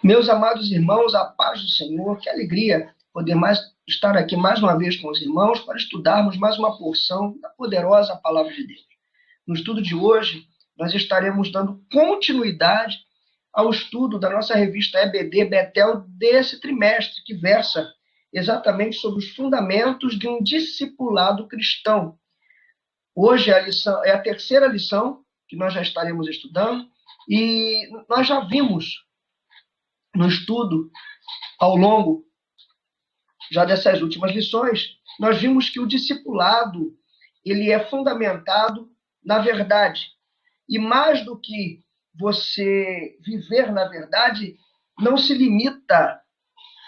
Meus amados irmãos, a paz do Senhor, que alegria poder estar aqui mais uma vez com os irmãos para estudarmos mais uma porção da poderosa palavra de Deus. No estudo de hoje, nós estaremos dando continuidade ao estudo da nossa revista EBD Betel desse trimestre, que versa exatamente sobre os fundamentos de um discipulado cristão. Hoje é a terceira lição que nós já estaremos estudando, e nós já vimos no estudo, ao longo já dessas últimas lições, nós vimos que o discipulado ele é fundamentado na verdade. E mais do que você viver na verdade, não se limita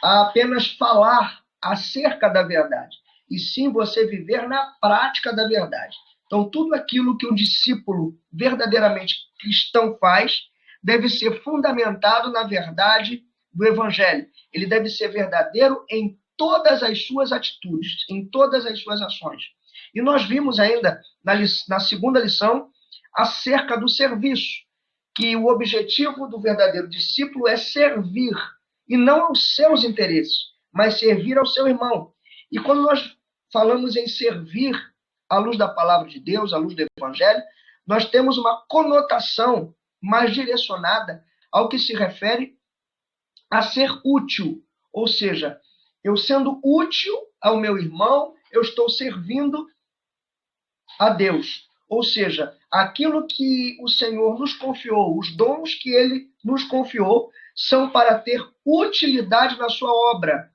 a apenas falar acerca da verdade, e sim você viver na prática da verdade. Então, tudo aquilo que um discípulo verdadeiramente cristão faz deve ser fundamentado na verdade do Evangelho. Ele deve ser verdadeiro em todas as suas atitudes, em todas as suas ações. E nós vimos ainda na segunda lição acerca do serviço, que o objetivo do verdadeiro discípulo é servir, e não aos seus interesses, mas servir ao seu irmão. E quando nós falamos em servir à luz da palavra de Deus, à luz do Evangelho, nós temos uma conotação mais direcionada ao que se refere a ser útil. Ou seja, eu sendo útil ao meu irmão, eu estou servindo a Deus. Ou seja, aquilo que o Senhor nos confiou, os dons que Ele nos confiou, são para ter utilidade na sua obra.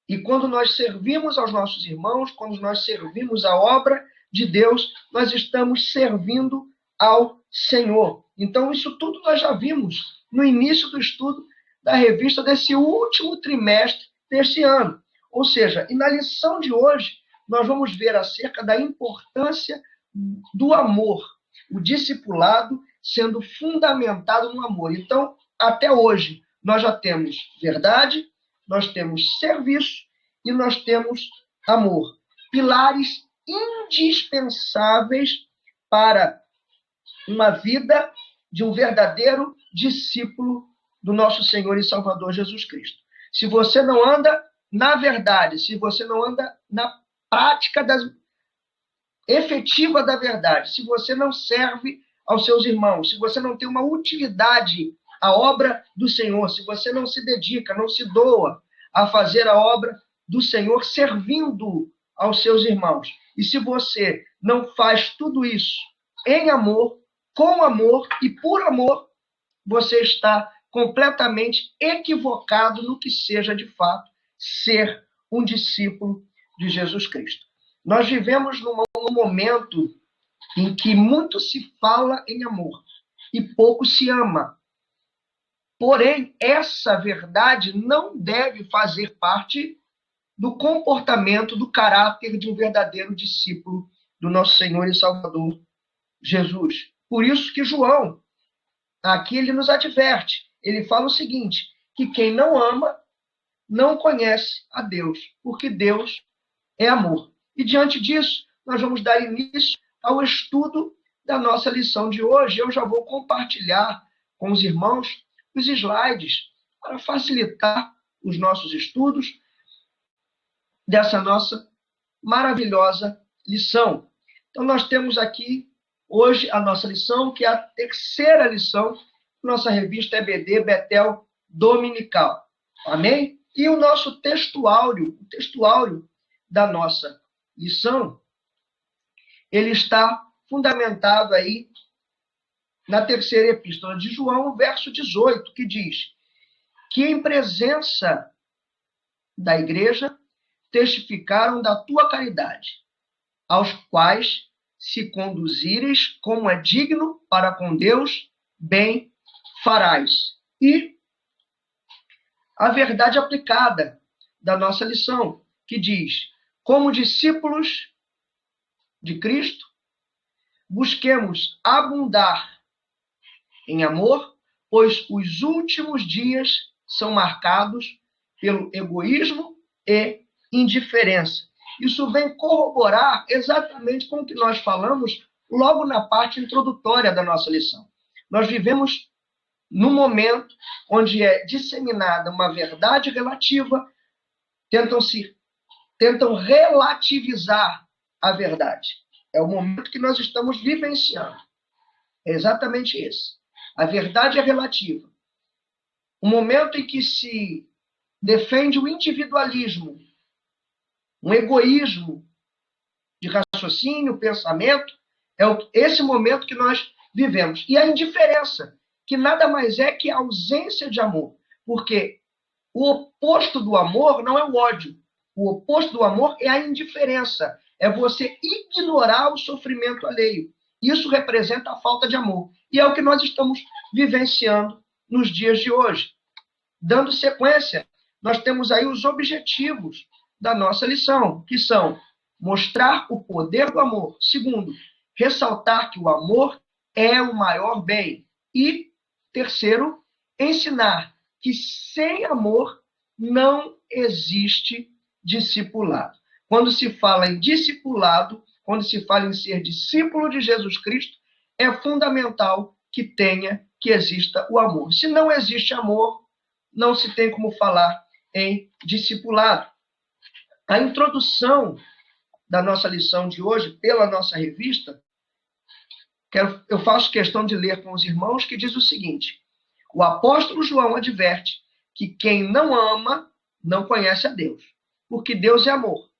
E quando nós servimos aos nossos irmãos, quando nós servimos a obra de Deus, nós estamos servindo ao Senhor. Então, isso tudo nós já vimos no início do estudo da revista desse último trimestre deste ano. Ou seja, e na lição de hoje, nós vamos ver acerca da importância do amor, o discipulado sendo fundamentado no amor. Então, até hoje, nós já temos verdade, nós temos serviço e nós temos amor. Pilares indispensáveis para uma vida de um verdadeiro discípulo do nosso Senhor e Salvador Jesus Cristo. Se você não anda na verdade, se você não anda na prática efetiva da verdade, se você não serve aos seus irmãos, se você não tem uma utilidade à obra do Senhor, se você não se dedica, não se doa a fazer a obra do Senhor servindo aos seus irmãos, e se você não faz tudo isso em amor, com amor e por amor, você está completamente equivocado no que seja, de fato, ser um discípulo de Jesus Cristo. Nós vivemos num momento em que muito se fala em amor e pouco se ama. Porém, essa verdade não deve fazer parte do comportamento, do caráter de um verdadeiro discípulo do nosso Senhor e Salvador Jesus. Por isso que João, aqui ele nos adverte. Ele fala o seguinte, que quem não ama não conhece a Deus, porque Deus é amor. E diante disso, nós vamos dar início ao estudo da nossa lição de hoje. Eu já vou compartilhar com os irmãos os slides para facilitar os nossos estudos dessa nossa maravilhosa lição. Então, nós temos aqui hoje a nossa lição, que é a terceira lição da nossa revista EBD Betel Dominical. Amém? E o nosso textuário, o textuário da nossa lição, ele está fundamentado aí na terceira epístola de João, verso 18, que diz que em presença da igreja testificaram da tua caridade, aos quais se conduzires como é digno para com Deus, bem farás. E a verdade aplicada da nossa lição, que diz, como discípulos de Cristo, busquemos abundar em amor, pois os últimos dias são marcados pelo egoísmo e indiferença. Isso vem corroborar exatamente com o que nós falamos logo na parte introdutória da nossa lição. Nós vivemos no momento onde é disseminada uma verdade relativa, tentam relativizar a verdade. É o momento que nós estamos vivenciando. É exatamente esse. A verdade é relativa. O momento em que se defende o individualismo, um egoísmo de raciocínio, pensamento, é esse momento que nós vivemos. E a indiferença, que nada mais é que a ausência de amor. Porque o oposto do amor não é o ódio. O oposto do amor é a indiferença. É você ignorar o sofrimento alheio. Isso representa a falta de amor. E é o que nós estamos vivenciando nos dias de hoje. Dando sequência, nós temos aí os objetivos da nossa lição, que são mostrar o poder do amor. Segundo, ressaltar que o amor é o maior bem. E, terceiro, ensinar que sem amor não existe discipulado. Quando se fala em discipulado, quando se fala em ser discípulo de Jesus Cristo, é fundamental que exista o amor. Se não existe amor, não se tem como falar em discipulado. A introdução da nossa lição de hoje, pela nossa revista, eu faço questão de ler com os irmãos, que diz o seguinte: o apóstolo João adverte que quem não ama não conhece a Deus, porque Deus é amor.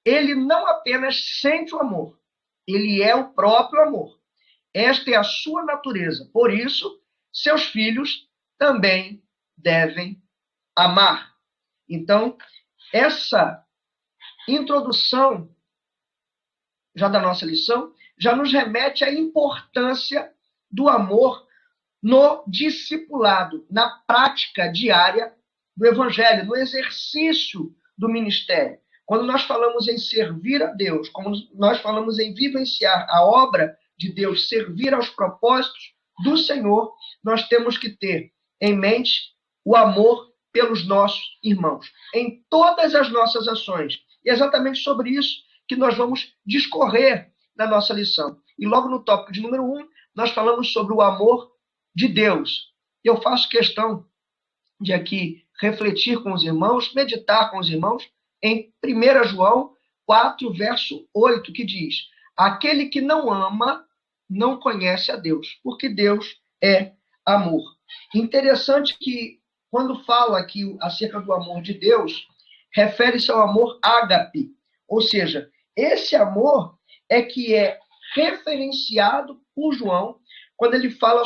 Ele não apenas sente o amor, ele é o próprio amor. Esta é a sua natureza. Por isso, seus filhos também devem amar. Então, essa introdução já da nossa lição já nos remete à importância do amor no discipulado, na prática diária do evangelho, no exercício do ministério. Quando nós falamos em servir a Deus, como nós falamos em vivenciar a obra de Deus, servir aos propósitos do Senhor, nós temos que ter em mente o amor pelos nossos irmãos, em todas as nossas ações. E é exatamente sobre isso que nós vamos discorrer na nossa lição. E logo no tópico de número 1, nós falamos sobre o amor de Deus. Eu faço questão de aqui refletir com os irmãos, meditar com os irmãos, em 1 João 4, verso 8, que diz: aquele que não ama não conhece a Deus, porque Deus é amor. Interessante que, quando fala aqui acerca do amor de Deus, refere-se ao amor ágape, ou seja, esse amor é que é referenciado por João quando ele fala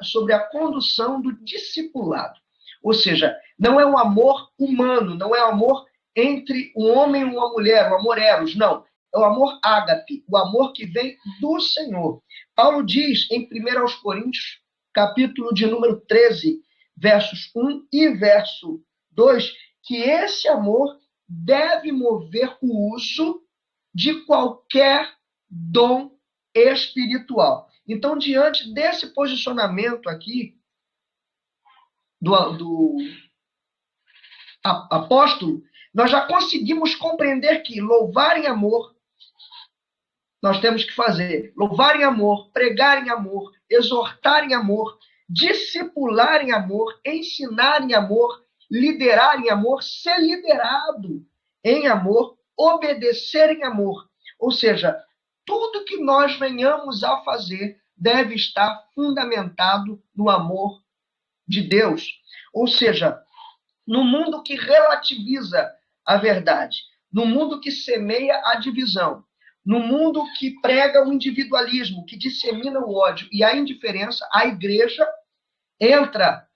sobre a condução do discipulado. Ou seja, não é um amor humano, não é um amor entre um homem e uma mulher, o amor eros, não. É o amor ágape, o amor que vem do Senhor. Paulo diz em 1 Coríntios, capítulo de número 13, versos 1 e verso 2, que esse amor deve mover o uso de qualquer dom espiritual. Então, diante desse posicionamento aqui do apóstolo, nós já conseguimos compreender que louvar em amor, nós temos que fazer louvar em amor, pregar em amor, exortar em amor, discipular em amor, ensinar em amor, liderar em amor, ser liderado em amor, obedecer em amor. Ou seja, tudo que nós venhamos a fazer deve estar fundamentado no amor de Deus. Ou seja, no mundo que relativiza a verdade, no mundo que semeia a divisão, no mundo que prega o individualismo, que dissemina o ódio e a indiferença, a igreja entra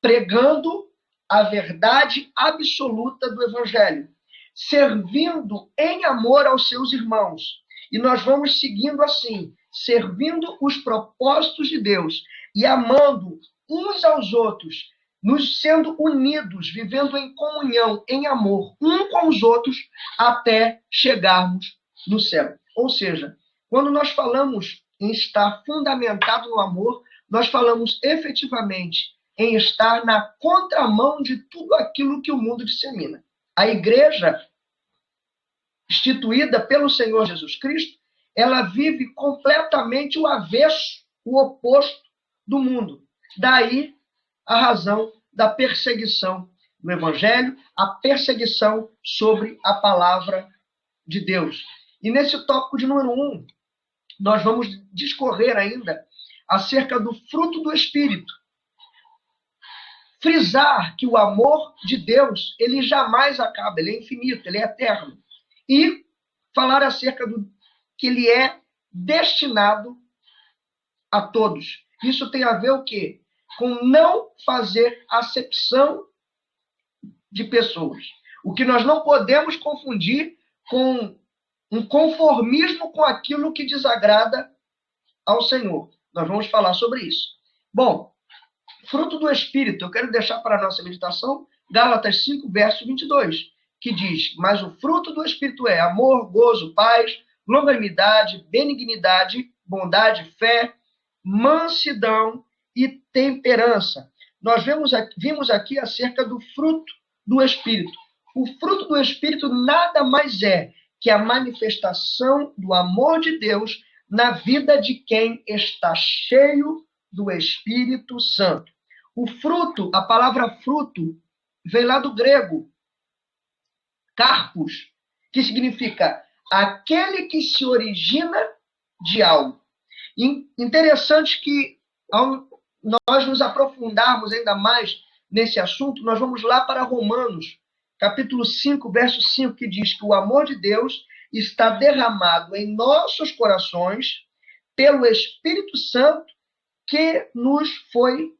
pregando a verdade absoluta do evangelho, servindo em amor aos seus irmãos. E nós vamos seguindo assim, servindo os propósitos de Deus e amando uns aos outros, nos sendo unidos, vivendo em comunhão, em amor, um com os outros, até chegarmos no céu. Ou seja, quando nós falamos em estar fundamentado no amor, nós falamos efetivamente em estar na contramão de tudo aquilo que o mundo dissemina. A igreja, instituída pelo Senhor Jesus Cristo, ela vive completamente o avesso, o oposto do mundo. Daí a razão da perseguição no Evangelho, a perseguição sobre a palavra de Deus. E nesse tópico de número 1, nós vamos discorrer ainda acerca do fruto do Espírito. Frisar que o amor de Deus, ele jamais acaba, ele é infinito, ele é eterno. E falar acerca do que ele é destinado a todos. Isso tem a ver o quê? Com não fazer acepção de pessoas. O que nós não podemos confundir com um conformismo com aquilo que desagrada ao Senhor. Nós vamos falar sobre isso. Bom, fruto do Espírito, eu quero deixar para a nossa meditação Gálatas 5, verso 22, que diz: mas o fruto do Espírito é amor, gozo, paz, longanimidade, benignidade, bondade, fé, mansidão e temperança. Nós vimos aqui acerca do fruto do Espírito. O fruto do Espírito nada mais é que a manifestação do amor de Deus na vida de quem está cheio do Espírito Santo. O fruto, a palavra fruto, vem lá do grego, carpos, que significa aquele que se origina de algo. Interessante que, ao nós nos aprofundarmos ainda mais nesse assunto, nós vamos lá para Romanos, capítulo 5, verso 5, que diz que o amor de Deus está derramado em nossos corações pelo Espírito Santo que nos foi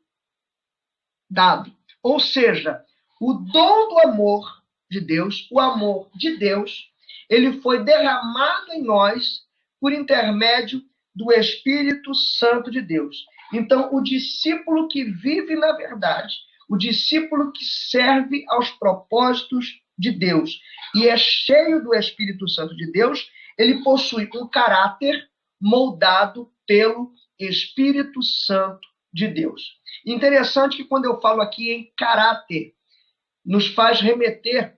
dado. Ou seja, o dom do amor de Deus, o amor de Deus, ele foi derramado em nós por intermédio do Espírito Santo de Deus. Então, o discípulo que vive na verdade, o discípulo que serve aos propósitos de Deus e é cheio do Espírito Santo de Deus, ele possui um caráter moldado pelo Espírito Santo de Deus. Interessante que quando eu falo aqui em caráter, nos faz remeter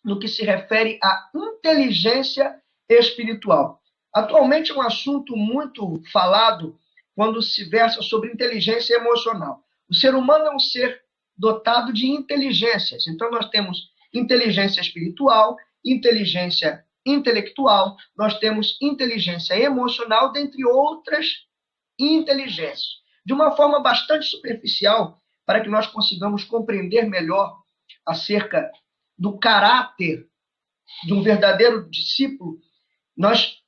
no que se refere à inteligência espiritual. Atualmente é um assunto muito falado quando se versa sobre inteligência emocional. O ser humano é um ser dotado de inteligências. Então, nós temos inteligência espiritual, inteligência intelectual, nós temos inteligência emocional, dentre outras inteligências. De uma forma bastante superficial, para que nós consigamos compreender melhor acerca do caráter de um verdadeiro discípulo, nós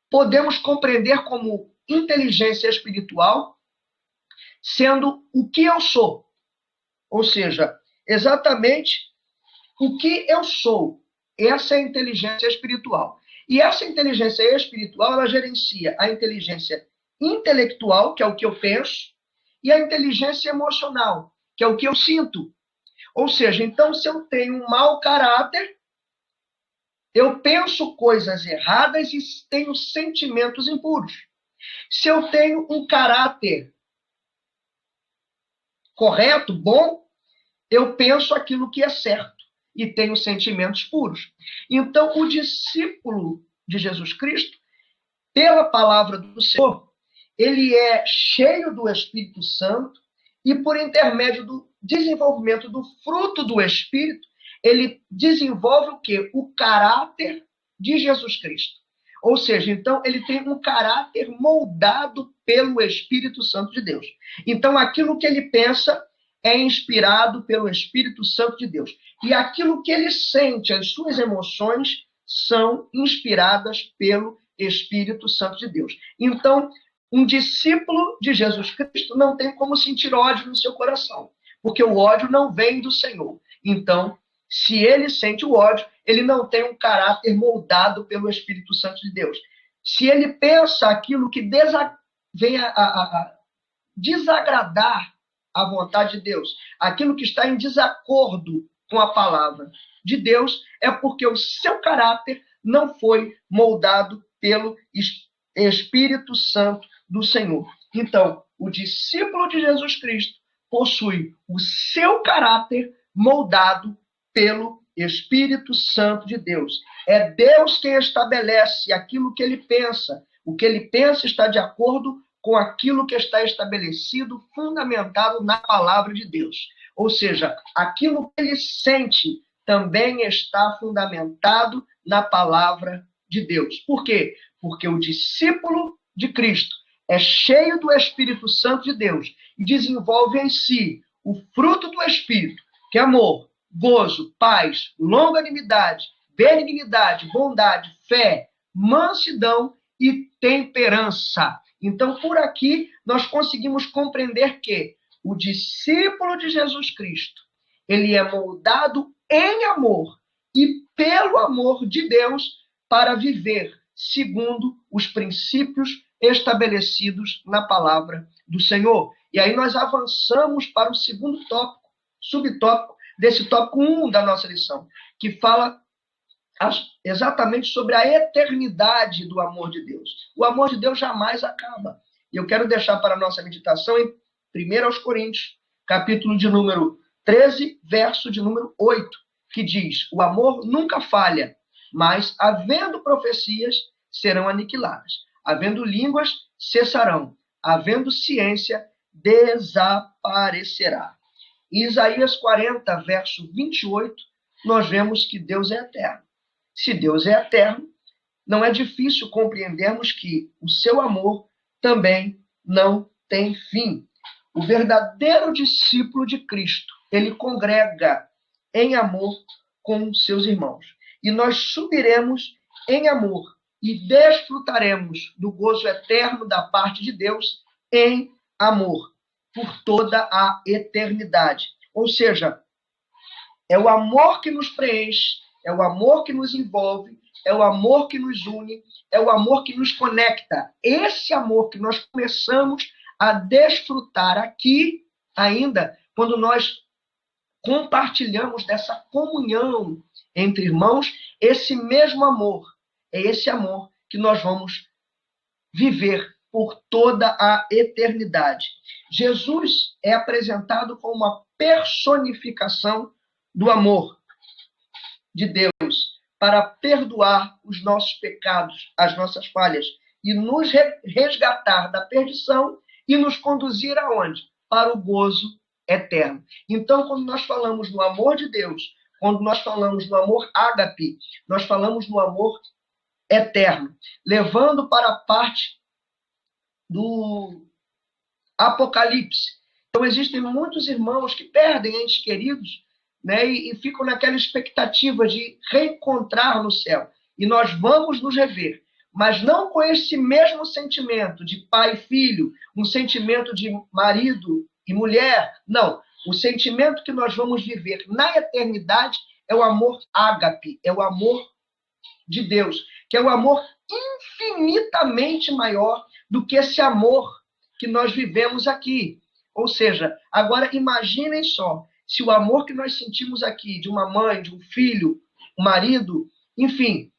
podemos compreender como inteligência espiritual sendo o que eu sou. Ou seja, exatamente o que eu sou. Essa é a inteligência espiritual. E essa inteligência espiritual, ela gerencia a inteligência intelectual, que é o que eu penso, e a inteligência emocional, que é o que eu sinto. Ou seja, então, se eu tenho um mau caráter, eu penso coisas erradas e tenho sentimentos impuros. Se eu tenho um caráter correto, bom, eu penso aquilo que é certo e tenho sentimentos puros. Então, o discípulo de Jesus Cristo, pela palavra do Senhor, ele é cheio do Espírito Santo e por intermédio do desenvolvimento do fruto do Espírito, ele desenvolve o quê? O caráter de Jesus Cristo. Ou seja, então, ele tem um caráter moldado pelo Espírito Santo de Deus. Então, aquilo que ele pensa é inspirado pelo Espírito Santo de Deus. E aquilo que ele sente, as suas emoções, são inspiradas pelo Espírito Santo de Deus. Então, um discípulo de Jesus Cristo não tem como sentir ódio no seu coração, porque o ódio não vem do Senhor. Então, se ele sente o ódio, ele não tem um caráter moldado pelo Espírito Santo de Deus. Se ele pensa aquilo que vem a desagradar a vontade de Deus, aquilo que está em desacordo com a palavra de Deus, é porque o seu caráter não foi moldado pelo Espírito Santo do Senhor. Então, o discípulo de Jesus Cristo possui o seu caráter moldado pelo Espírito Santo de Deus. É Deus quem estabelece aquilo que ele pensa. O que ele pensa está de acordo com aquilo que está estabelecido, fundamentado na palavra de Deus. Ou seja, aquilo que ele sente também está fundamentado na palavra de Deus. Por quê? Porque o discípulo de Cristo é cheio do Espírito Santo de Deus e desenvolve em si o fruto do Espírito, que é amor, gozo, paz, longanimidade, benignidade, bondade, fé, mansidão e temperança. Então, por aqui, nós conseguimos compreender que o discípulo de Jesus Cristo, ele é moldado em amor e pelo amor de Deus para viver segundo os princípios estabelecidos na palavra do Senhor. E aí nós avançamos para o segundo tópico, subtópico, desse tópico 1 da nossa lição, que fala exatamente sobre a eternidade do amor de Deus. O amor de Deus jamais acaba. E eu quero deixar para a nossa meditação em 1 Coríntios, capítulo de número 13, verso de número 8, que diz: o amor nunca falha, mas, havendo profecias, serão aniquiladas. Havendo línguas, cessarão. Havendo ciência, desaparecerá. Em Isaías 40, verso 28, nós vemos que Deus é eterno. Se Deus é eterno, não é difícil compreendermos que o seu amor também não tem fim. O verdadeiro discípulo de Cristo, ele congrega em amor com seus irmãos. E nós subiremos em amor e desfrutaremos do gozo eterno da parte de Deus em amor, por toda a eternidade. Ou seja, é o amor que nos preenche, é o amor que nos envolve, é o amor que nos une, é o amor que nos conecta. Esse amor que nós começamos a desfrutar aqui ainda, quando nós compartilhamos dessa comunhão entre irmãos, esse mesmo amor, é esse amor que nós vamos viver por toda a eternidade. Jesus é apresentado como uma personificação do amor de Deus para perdoar os nossos pecados, as nossas falhas, e nos resgatar da perdição e nos conduzir aonde? Para o gozo eterno. Então, quando nós falamos no amor de Deus, quando nós falamos no amor ágape, nós falamos no amor eterno, levando para a parte do Apocalipse. Então, existem muitos irmãos que perdem entes queridos, né, e ficam naquela expectativa de reencontrar no céu. E nós vamos nos rever, mas não com esse mesmo sentimento de pai e filho, um sentimento de marido e mulher. Não. O sentimento que nós vamos viver na eternidade é o amor ágape, é o amor de Deus, que é o amor infinitamente maior do que esse amor que nós vivemos aqui. Ou seja, agora imaginem só, se o amor que nós sentimos aqui de uma mãe, de um filho, um marido, enfim,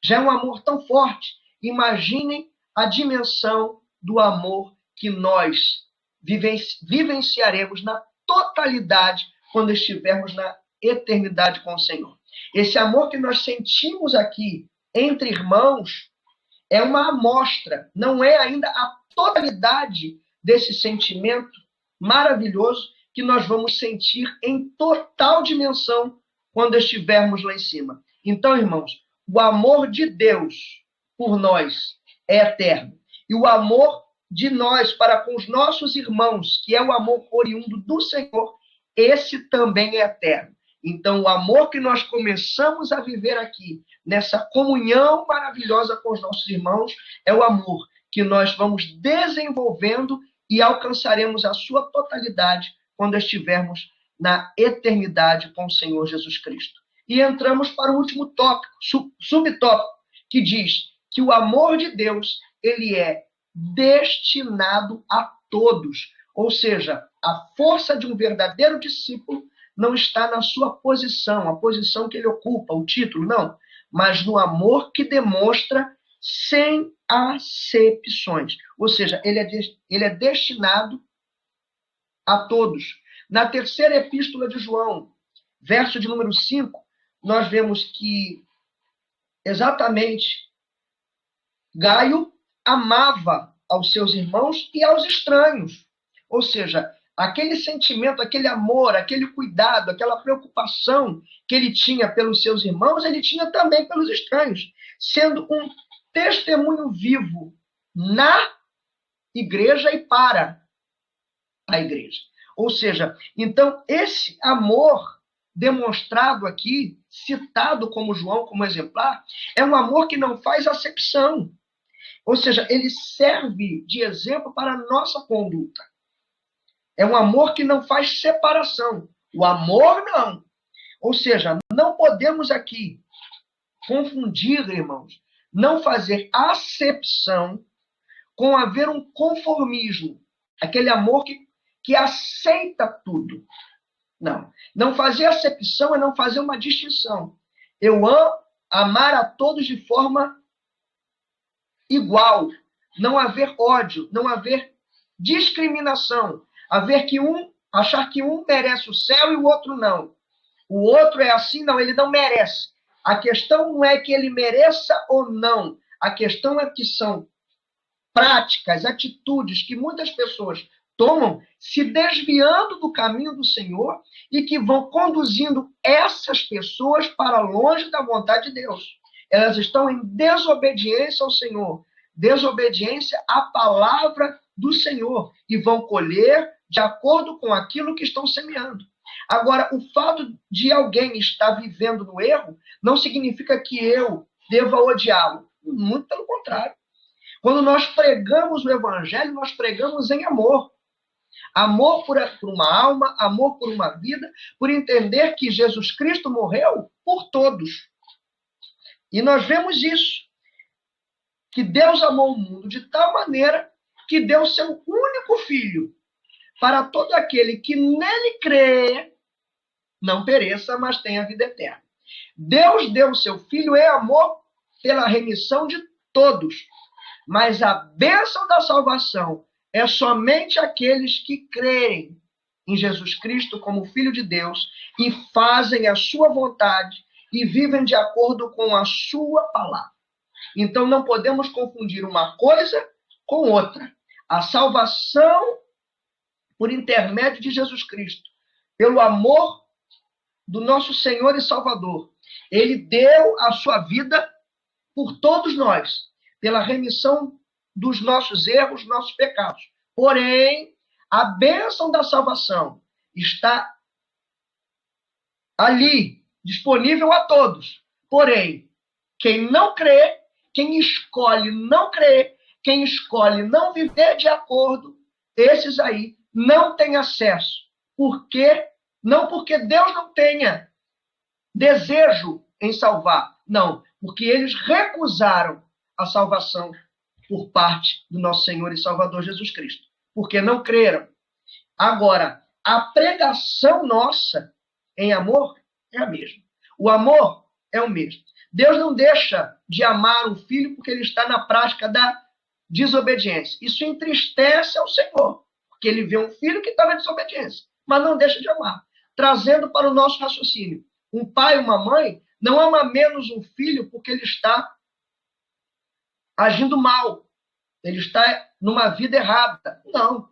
já é um amor tão forte. Imaginem a dimensão do amor que nós vivenciaremos na totalidade quando estivermos na eternidade com o Senhor. Esse amor que nós sentimos aqui entre irmãos é uma amostra, não é ainda a totalidade desse sentimento maravilhoso que nós vamos sentir em total dimensão quando estivermos lá em cima. Então, irmãos, o amor de Deus por nós é eterno. E o amor de nós para com os nossos irmãos, que é o amor oriundo do Senhor, esse também é eterno. Então, o amor que nós começamos a viver aqui, nessa comunhão maravilhosa com os nossos irmãos, é o amor que nós vamos desenvolvendo e alcançaremos a sua totalidade quando estivermos na eternidade com o Senhor Jesus Cristo. E entramos para o último tópico, subtópico, que diz que o amor de Deus, ele é destinado a todos. Ou seja, a força de um verdadeiro discípulo não está na sua posição, a posição que ele ocupa, o título, não, mas no amor que demonstra sem acepções. Ou seja, ele é destinado a todos. Na terceira epístola de João, verso de número 5, nós vemos que exatamente Gaio amava aos seus irmãos e aos estranhos. Ou seja, aquele sentimento, aquele amor, aquele cuidado, aquela preocupação que ele tinha pelos seus irmãos, ele tinha também pelos estranhos, sendo um testemunho vivo na igreja e para a igreja. Ou seja, então, esse amor demonstrado aqui, citado como João, como exemplar, é um amor que não faz acepção. Ou seja, ele serve de exemplo para a nossa conduta. É um amor que não faz separação. O amor, não. Ou seja, não podemos aqui confundir, irmãos, não fazer acepção com haver um conformismo. Aquele amor que aceita tudo. Não. Não fazer acepção é não fazer uma distinção. Eu amo amar a todos de forma igual. Não haver ódio, não haver discriminação. Achar que um merece o céu e o outro não. O outro é assim, não, ele não merece. A questão não é que ele mereça ou não. A questão é que são práticas, atitudes que muitas pessoas tomam se desviando do caminho do Senhor e que vão conduzindo essas pessoas para longe da vontade de Deus. Elas estão em desobediência ao Senhor, desobediência à palavra do Senhor e vão colher de acordo com aquilo que estão semeando. Agora, o fato de alguém estar vivendo no erro não significa que eu deva odiá-lo. Muito pelo contrário. Quando nós pregamos o evangelho, nós pregamos em amor. Amor por uma alma, amor por uma vida, por entender que Jesus Cristo morreu por todos. E nós vemos isso, que Deus amou o mundo de tal maneira que deu seu único filho, para todo aquele que nele crê, não pereça, mas tenha vida eterna. Deus deu seu filho em amor pela remissão de todos. Mas a bênção da salvação é somente aqueles que creem em Jesus Cristo como Filho de Deus e fazem a sua vontade e vivem de acordo com a sua palavra. Então não podemos confundir uma coisa com outra. A salvação por intermédio de Jesus Cristo, pelo amor do nosso Senhor e Salvador. Ele deu a sua vida por todos nós, pela remissão dos nossos erros, nossos pecados. Porém, a bênção da salvação está ali, disponível a todos. Porém, quem não crê, quem escolhe não crer, quem escolhe não viver de acordo, esses aí não têm acesso. Por quê? Não porque Deus não tenha desejo em salvar. Não, porque eles recusaram a salvação por parte do nosso Senhor e Salvador Jesus Cristo. Porque não creram. Agora, a pregação nossa em amor é a mesma. O amor é o mesmo. Deus não deixa de amar um filho porque ele está na prática da desobediência. Isso entristece ao Senhor, porque ele vê um filho que está na desobediência, mas não deixa de amar. Trazendo para o nosso raciocínio, um pai e uma mãe não ama menos um filho porque ele está agindo mal, ele está numa vida errada. Não.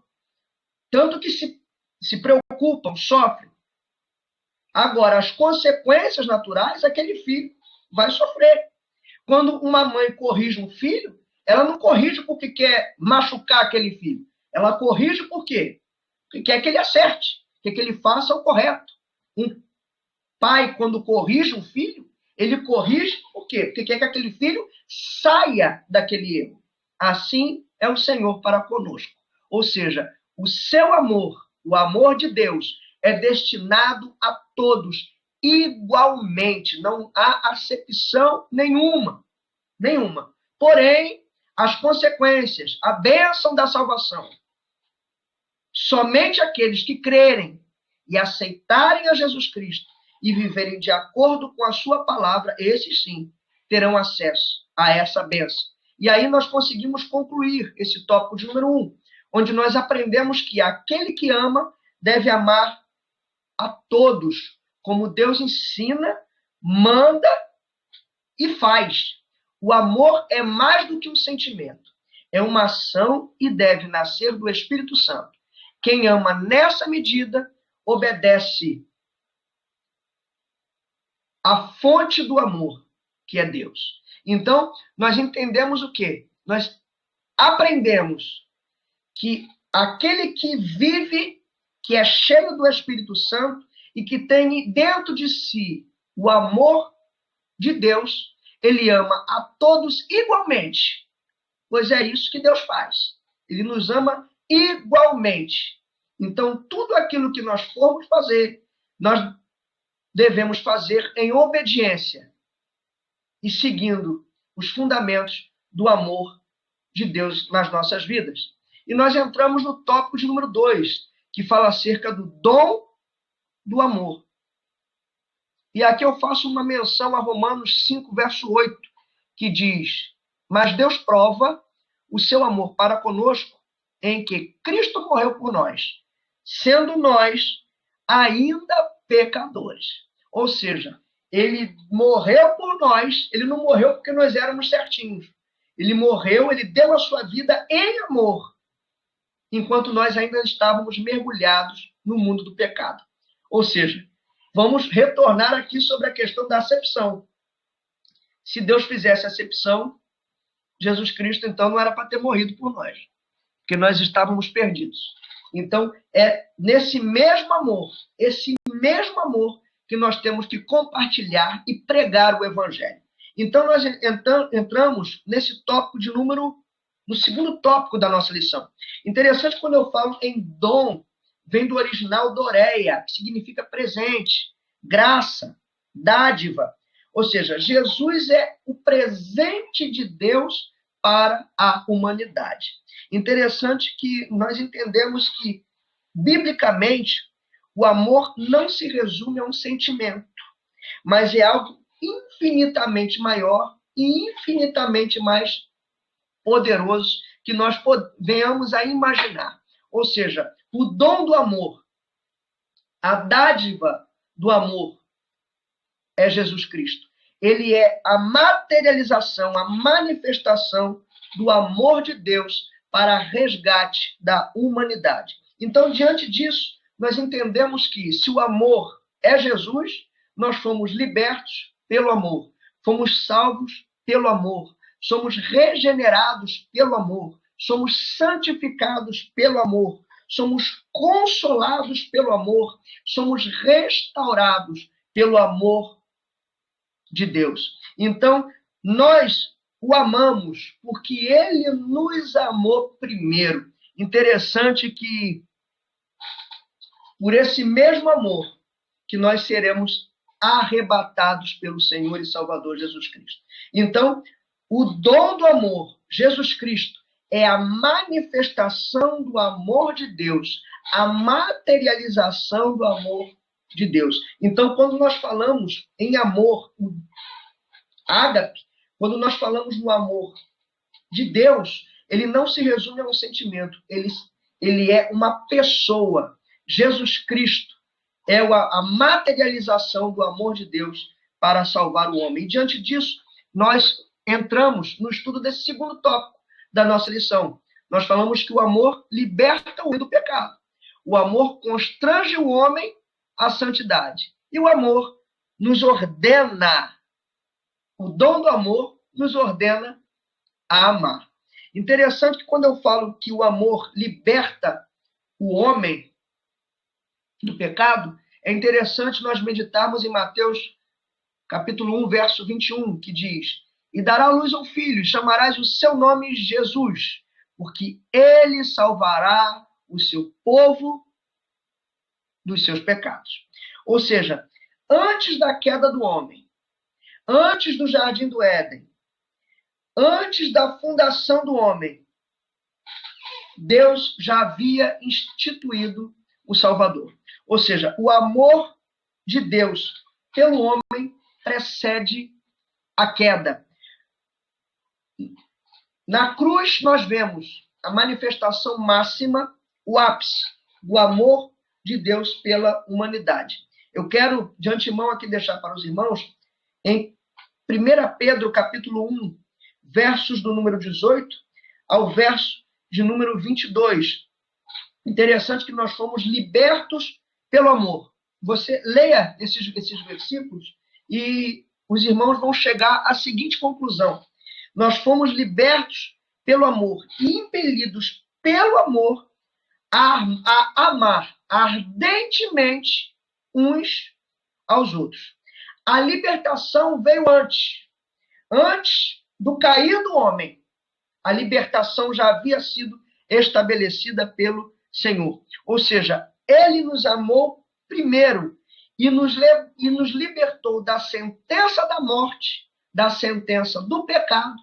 Tanto que se preocupam, sofrem. Agora, as consequências naturais, aquele filho vai sofrer. Quando uma mãe corrige um filho, ela não corrige porque quer machucar aquele filho. Ela corrige por quê? Porque quer que ele acerte, quer que ele faça o correto. Um pai, quando corrige um filho, ele corrige por quê? Porque quer que aquele filho saia daquele erro. Assim é o Senhor para conosco. Ou seja, o seu amor, o amor de Deus, é destinado a todos igualmente. Não há acepção nenhuma. Nenhuma. Porém, as consequências, a bênção da salvação, somente aqueles que crerem e aceitarem a Jesus Cristo e viverem de acordo com a sua palavra, esses sim terão acesso a essa bênção. E aí nós conseguimos concluir esse tópico de número 1, onde nós aprendemos que aquele que ama deve amar a todos, como Deus ensina, manda e faz. O amor é mais do que um sentimento. é uma ação e deve nascer do Espírito Santo. Quem ama nessa medida obedece à fonte do amor, que é Deus. Então, nós entendemos o quê? Nós aprendemos que aquele que vive, que é cheio do Espírito Santo e que tem dentro de si o amor de Deus, ele ama a todos igualmente, pois é isso que Deus faz. Ele nos ama igualmente. Então, tudo aquilo que nós formos fazer, nós devemos fazer em obediência e seguindo os fundamentos do amor de Deus nas nossas vidas. E nós entramos no tópico de número 2, que fala acerca do dom do amor. E aqui eu faço uma menção a Romanos 5, verso 8, que diz: mas Deus prova o seu amor para conosco em que Cristo morreu por nós, sendo nós ainda pecadores. Ou seja, ele morreu por nós, ele não morreu porque nós éramos certinhos. Ele morreu, ele deu a sua vida em amor, enquanto nós ainda estávamos mergulhados no mundo do pecado. Ou seja, vamos retornar aqui sobre a questão da acepção. Se Deus fizesse acepção, Jesus Cristo, então, não era para ter morrido por nós, porque nós estávamos perdidos. Então, é nesse mesmo amor, esse mesmo amor, que nós temos que compartilhar e pregar o Evangelho. Então, nós entramos nesse tópico no segundo tópico da nossa lição. Interessante, quando eu falo em dom, vem do original doreia, que significa presente, graça, dádiva. Ou seja, Jesus é o presente de Deus para a humanidade. Interessante que nós entendemos que, biblicamente, o amor não se resume a um sentimento, mas é algo infinitamente maior e infinitamente mais poderoso que nós venhamos a imaginar. Ou seja, o dom do amor, a dádiva do amor é Jesus Cristo. Ele é a materialização, a manifestação do amor de Deus para resgate da humanidade. Então, diante disso, nós entendemos que se o amor é Jesus, nós fomos libertos pelo amor, fomos salvos pelo amor, somos regenerados pelo amor, somos santificados pelo amor, somos consolados pelo amor, somos restaurados pelo amor de Deus. Então, nós o amamos porque ele nos amou primeiro. Interessante que, por esse mesmo amor, que nós seremos arrebatados pelo Senhor e Salvador Jesus Cristo. Então, o dom do amor, Jesus Cristo, é a manifestação do amor de Deus, a materialização do amor de Deus. Então, quando nós falamos em amor, o ágape, quando nós falamos no amor de Deus, ele não se resume a um sentimento, ele é uma pessoa. Jesus Cristo é a materialização do amor de Deus para salvar o homem. E diante disso, nós entramos no estudo desse segundo tópico da nossa lição. Nós falamos que o amor liberta o homem do pecado. O amor constrange o homem à santidade. E o amor nos ordena, o dom do amor nos ordena a amar. Interessante que quando eu falo que o amor liberta o homem do pecado, é interessante nós meditarmos em Mateus capítulo 1, verso 21, que diz: e dará luz ao filho, e chamarás o seu nome Jesus, porque ele salvará o seu povo dos seus pecados. Ou seja, antes da queda do homem, antes do jardim do Éden, antes da fundação do homem, Deus já havia instituído o Salvador. Ou seja, o amor de Deus pelo homem precede a queda. Na cruz nós vemos a manifestação máxima, o ápice do amor de Deus pela humanidade. Eu quero, de antemão, aqui deixar para os irmãos, em 1 Pedro, capítulo 1, versos do número 18, ao verso de número 22. Interessante que nós fomos libertos pelo amor. Você leia esses versículos e os irmãos vão chegar à seguinte conclusão: nós fomos libertos pelo amor e impelidos pelo amor a amar ardentemente uns aos outros. A libertação veio antes do cair do homem. A libertação já havia sido estabelecida pelo Senhor. Ou seja, ele nos amou primeiro e nos libertou da sentença da morte, da sentença do pecado,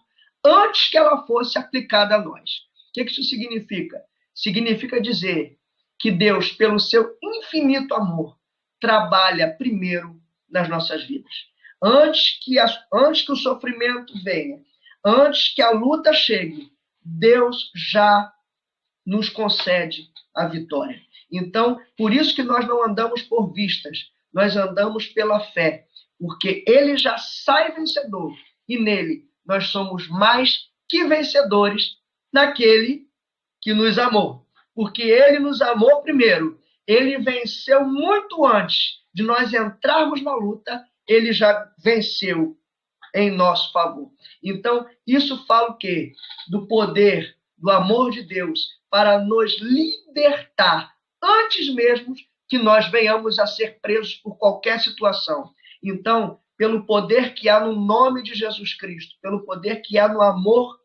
antes que ela fosse aplicada a nós. O que isso significa? Significa dizer que Deus, pelo seu infinito amor, trabalha primeiro nas nossas vidas. Antes que o sofrimento venha, antes que a luta chegue, Deus já nos concede a vitória. Então, por isso que nós não andamos por vistas, nós andamos pela fé, porque ele já sai vencedor e nele nós somos mais que vencedores naquele que nos amou. Porque ele nos amou primeiro, ele venceu muito antes de nós entrarmos na luta, ele já venceu em nosso favor. Então, isso fala o quê? Do poder, do amor de Deus para nos libertar antes mesmo que nós venhamos a ser presos por qualquer situação. Então, pelo poder que há no nome de Jesus Cristo, pelo poder que há no amor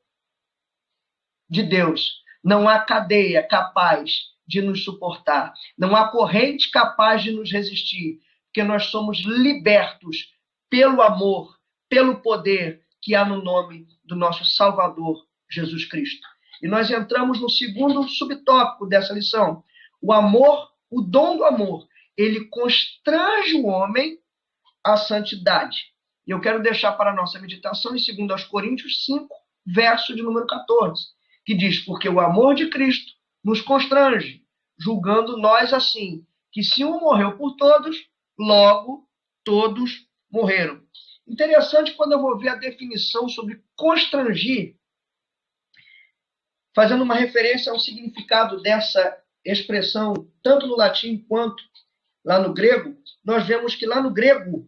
de Deus, não há cadeia capaz de nos suportar, não há corrente capaz de nos resistir, porque nós somos libertos pelo amor, pelo poder que há no nome do nosso Salvador, Jesus Cristo. E nós entramos no segundo subtópico dessa lição. O amor, o dom do amor, ele constrange o homem à santidade. E eu quero deixar para a nossa meditação em 2 Coríntios 5, verso de número 14, que diz: porque o amor de Cristo nos constrange, julgando nós assim, que se um morreu por todos, logo todos morreram. Interessante quando eu vou ver a definição sobre constrangir, fazendo uma referência ao significado dessa expressão, tanto no latim quanto lá no grego, nós vemos que lá no grego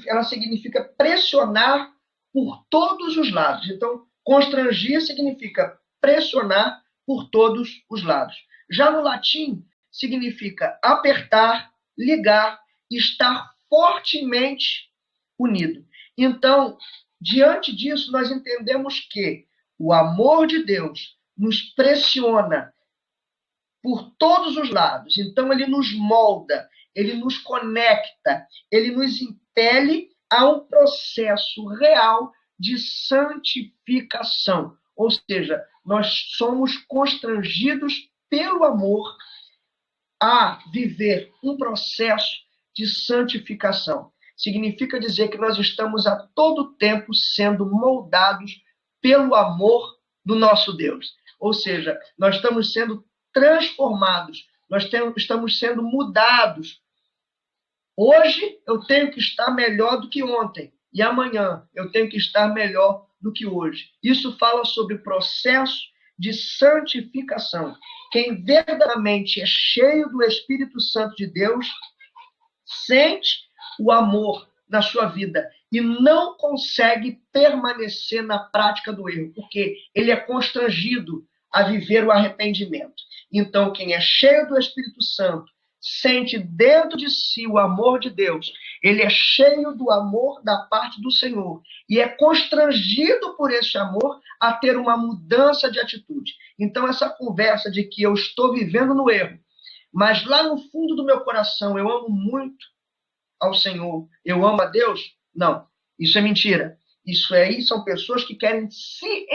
ela significa pressionar por todos os lados. Então, constrangir significa pressionar por todos os lados. Já no latim, significa apertar, ligar, estar fortemente unido. Então, diante disso, nós entendemos que o amor de Deus nos pressiona por todos os lados. Então, ele nos molda, ele nos conecta, ele nos impele a um processo real de santificação. Ou seja, nós somos constrangidos pelo amor a viver um processo de santificação. Significa dizer que nós estamos a todo tempo sendo moldados pelo amor do nosso Deus. Ou seja, nós estamos sendo transformados, estamos sendo mudados. Hoje eu tenho que estar melhor do que ontem, e amanhã eu tenho que estar melhor do que hoje. Isso fala sobre o processo de santificação. Quem verdadeiramente é cheio do Espírito Santo de Deus, sente o amor na sua vida e não consegue permanecer na prática do erro, porque ele é constrangido a viver o arrependimento. Então, quem é cheio do Espírito Santo, sente dentro de si o amor de Deus, ele é cheio do amor da parte do Senhor e é constrangido por esse amor a ter uma mudança de atitude. Então, essa conversa de que eu estou vivendo no erro, mas lá no fundo do meu coração eu amo muito ao Senhor, eu amo a Deus, não, isso é mentira. Isso aí são pessoas que querem se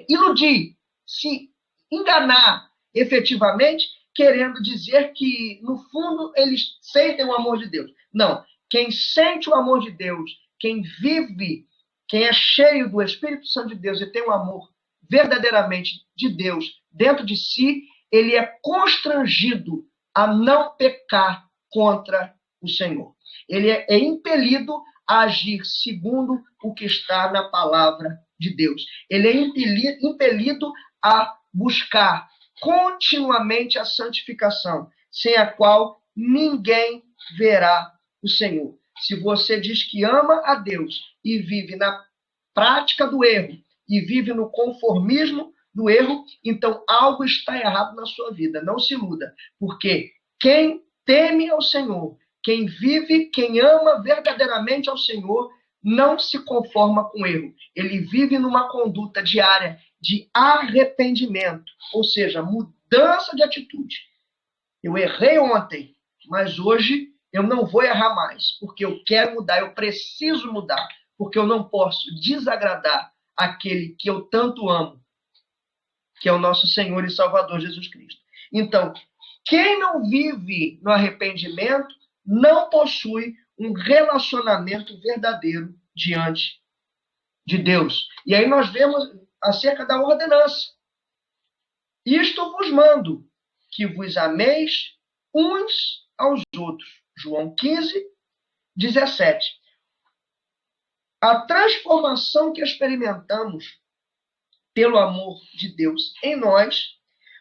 iludir, se enganar efetivamente, querendo dizer que, no fundo, eles sentem o amor de Deus. Não. Quem sente o amor de Deus, quem vive, quem é cheio do Espírito Santo de Deus e tem o amor verdadeiramente de Deus dentro de si, ele é constrangido a não pecar contra o Senhor. Ele é impelido a agir segundo o que está na palavra de Deus. Ele é impelido a buscar continuamente a santificação, sem a qual ninguém verá o Senhor. Se você diz que ama a Deus e vive na prática do erro, e vive no conformismo do erro, então algo está errado na sua vida. Não se iluda, porque quem teme ao Senhor, quem vive, quem ama verdadeiramente ao Senhor, não se conforma com o erro. Ele vive numa conduta diária de arrependimento, ou seja, mudança de atitude. Eu errei ontem, mas hoje eu não vou errar mais, porque eu quero mudar, eu preciso mudar, porque eu não posso desagradar aquele que eu tanto amo, que é o nosso Senhor e Salvador Jesus Cristo. Então, quem não vive no arrependimento não possui um relacionamento verdadeiro diante de Deus. E aí nós vemos acerca da ordenança. Isto vos mando, que vos ameis uns aos outros. João 15, 17. A transformação que experimentamos pelo amor de Deus em nós,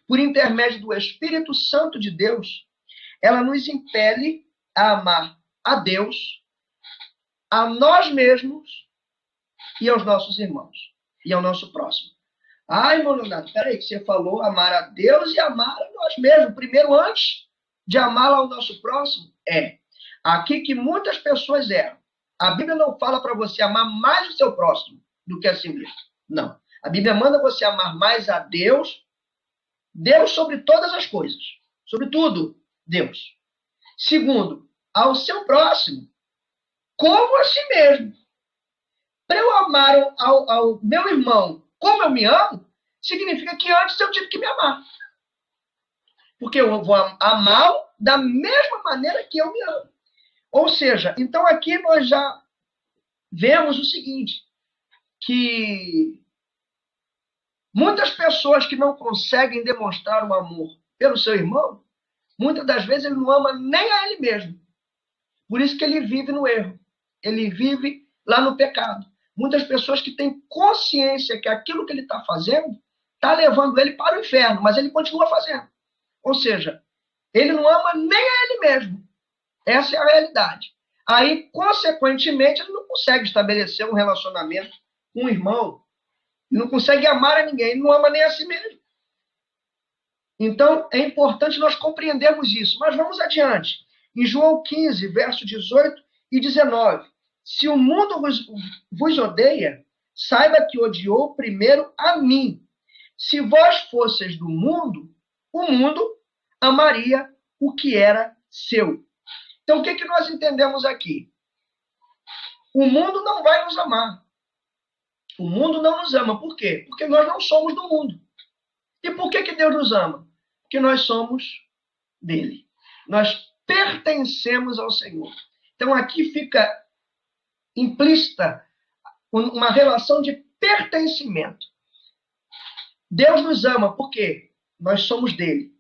por intermédio do Espírito Santo de Deus, ela nos impele a amar a Deus, a nós mesmos e aos nossos irmãos, e ao nosso próximo. Ai, irmão Leonardo, peraí, que você falou amar a Deus e amar a nós mesmos. Primeiro, antes de amar ao nosso próximo, aqui que muitas pessoas erram. A Bíblia não fala para você amar mais o seu próximo do que a si mesmo. Não. A Bíblia manda você amar mais a Deus, Deus sobre todas as coisas. Sobre tudo, Deus. Segundo, ao seu próximo, como a si mesmo. Para eu amar ao meu irmão como eu me amo, significa que antes eu tive que me amar. Porque eu vou amá-lo da mesma maneira que eu me amo. Ou seja, então aqui nós já vemos o seguinte, que muitas pessoas que não conseguem demonstrar o amor pelo seu irmão, muitas das vezes ele não ama nem a ele mesmo. Por isso que ele vive no erro. Ele vive lá no pecado. Muitas pessoas que têm consciência que aquilo que ele está fazendo está levando ele para o inferno, mas ele continua fazendo. Ou seja, ele não ama nem a ele mesmo. Essa é a realidade. Aí, consequentemente, ele não consegue estabelecer um relacionamento com o irmão. Ele não consegue amar a ninguém. Ele não ama nem a si mesmo. Então, é importante nós compreendermos isso. Mas vamos adiante. Em João 15, verso 18 e 19. Se o mundo vos odeia, saiba que odiou primeiro a mim. Se vós fosseis do mundo, o mundo amaria o que era seu. Então, o que nós entendemos aqui? O mundo não vai nos amar. O mundo não nos ama. Por quê? Porque nós não somos do mundo. E por que Deus nos ama? Porque nós somos dele. Nós pertencemos ao Senhor. Então, aqui fica implícita uma relação de pertencimento. Deus nos ama porque nós somos dele.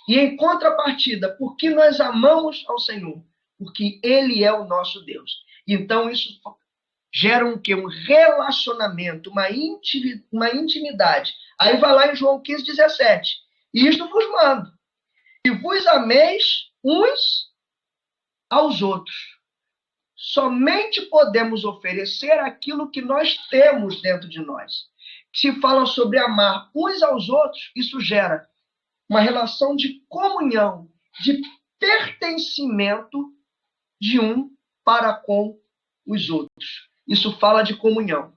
E em contrapartida, porque nós amamos ao Senhor? Porque ele é o nosso Deus. Então isso gera um quê? Um relacionamento, uma intimidade. Aí vai lá em João 15, 17. E isto vos mando, que vos ameis uns aos outros. Somente podemos oferecer aquilo que nós temos dentro de nós. Se fala sobre amar uns aos outros, isso gera uma relação de comunhão, de pertencimento de um para com os outros. Isso fala de comunhão.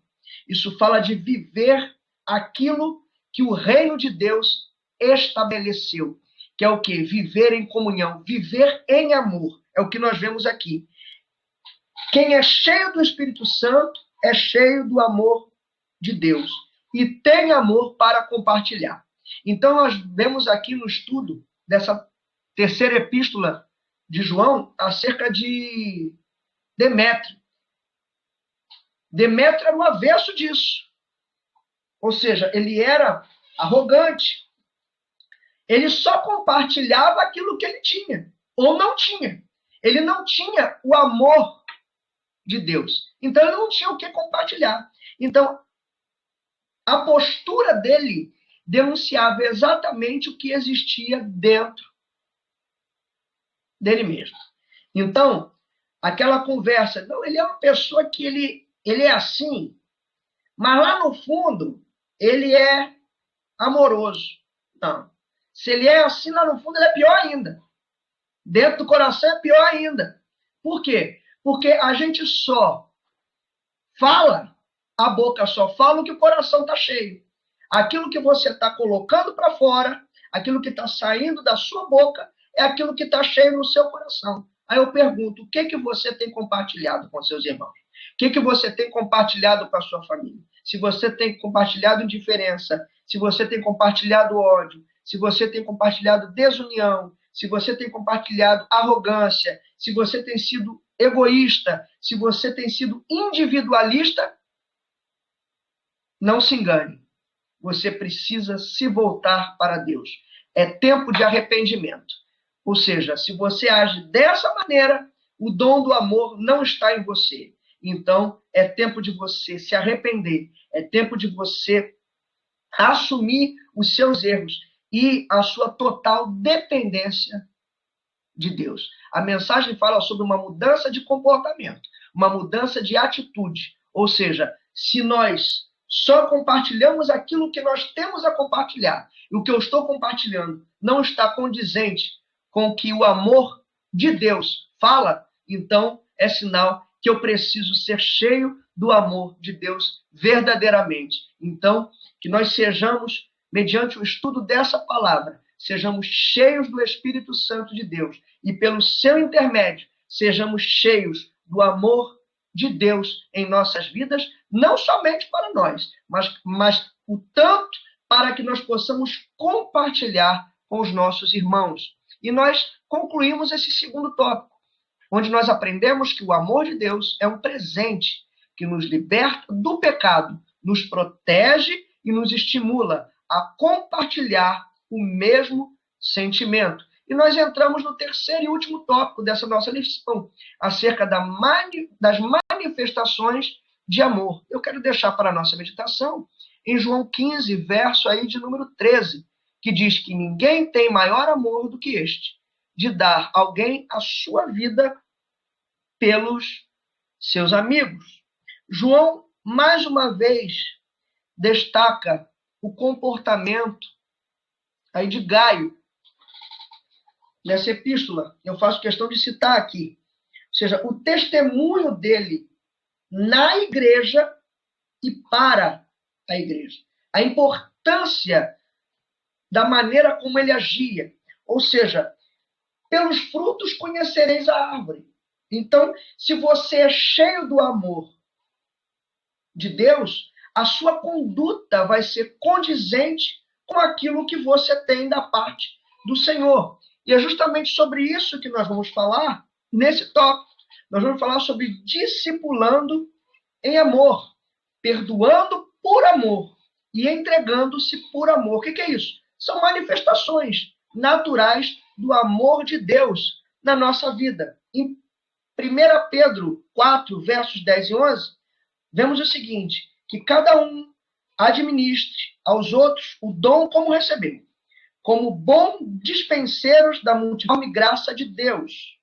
Isso fala de viver aquilo que o reino de Deus estabeleceu. Que é o quê? Viver em comunhão, viver em amor. É o que nós vemos aqui. Quem é cheio do Espírito Santo é cheio do amor de Deus. E tem amor para compartilhar. Então, nós vemos aqui no estudo dessa terceira epístola de João acerca de Demétrio. Demétrio era o avesso disso. Ou seja, ele era arrogante. Ele só compartilhava aquilo que ele tinha, ou não tinha. Ele não tinha o amor de Deus. Então, ele não tinha o que compartilhar. Então, a postura dele denunciava exatamente o que existia dentro dele mesmo. Então, aquela conversa, não, ele é uma pessoa que ele é assim, mas lá no fundo, ele é amoroso. Não. Se ele é assim, lá no fundo, ele é pior ainda. Dentro do coração é pior ainda. Por quê? Porque a gente só fala, a boca só fala o que o coração está cheio. Aquilo que você está colocando para fora, aquilo que está saindo da sua boca, é aquilo que está cheio no seu coração. Aí eu pergunto, o que você tem compartilhado com seus irmãos? O que você tem compartilhado com a sua família? Se você tem compartilhado indiferença, se você tem compartilhado ódio, se você tem compartilhado desunião, se você tem compartilhado arrogância, se você tem sido egoísta, se você tem sido individualista, não se engane. Você precisa se voltar para Deus. É tempo de arrependimento. Ou seja, se você age dessa maneira, o dom do amor não está em você. Então, é tempo de você se arrepender. É tempo de você assumir os seus erros e a sua total dependência de Deus. A mensagem fala sobre uma mudança de comportamento, uma mudança de atitude. Ou seja, se nós só compartilhamos aquilo que nós temos a compartilhar, e o que eu estou compartilhando não está condizente com o que o amor de Deus fala, então é sinal que eu preciso ser cheio do amor de Deus verdadeiramente. Então, que nós sejamos, mediante o estudo dessa palavra, sejamos cheios do Espírito Santo de Deus e, pelo seu intermédio, sejamos cheios do amor de Deus em nossas vidas, não somente para nós, mas o tanto para que nós possamos compartilhar com os nossos irmãos. E nós concluímos esse segundo tópico, onde nós aprendemos que o amor de Deus é um presente que nos liberta do pecado, nos protege e nos estimula a compartilhar o mesmo sentimento. E nós entramos no terceiro e último tópico dessa nossa lição, acerca das manifestações de amor. Eu quero deixar para a nossa meditação em João 15, verso aí de número 13, que diz que ninguém tem maior amor do que este, de dar alguém a sua vida pelos seus amigos. João, mais uma vez, destaca o comportamento aí de Gaio nessa epístola. Eu faço questão de citar aqui. Ou seja, o testemunho dele na igreja e para a igreja. A importância da maneira como ele agia. Ou seja, pelos frutos conhecereis a árvore. Então, se você é cheio do amor de Deus, a sua conduta vai ser condizente com aquilo que você tem da parte do Senhor. E é justamente sobre isso que nós vamos falar nesse tópico. Nós vamos falar sobre discipulando em amor, perdoando por amor e entregando-se por amor. O que é isso? São manifestações naturais do amor de Deus na nossa vida. Em 1 Pedro 4, versos 10 e 11, vemos o seguinte, que cada um administre aos outros o dom como recebeu, como bom dispenseiros da multiforme graça de Deus.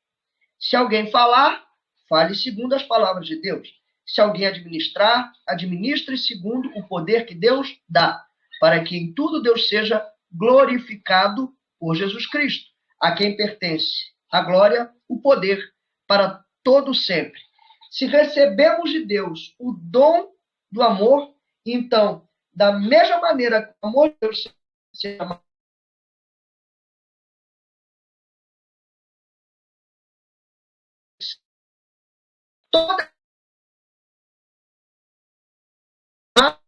Se alguém falar, fale segundo as palavras de Deus. Se alguém administrar, administre segundo o poder que Deus dá, para que em tudo Deus seja glorificado por Jesus Cristo, a quem pertence a glória, o poder, para todo sempre. Se recebemos de Deus o dom do amor, então, da mesma maneira que o amor de Deus se ama, toda a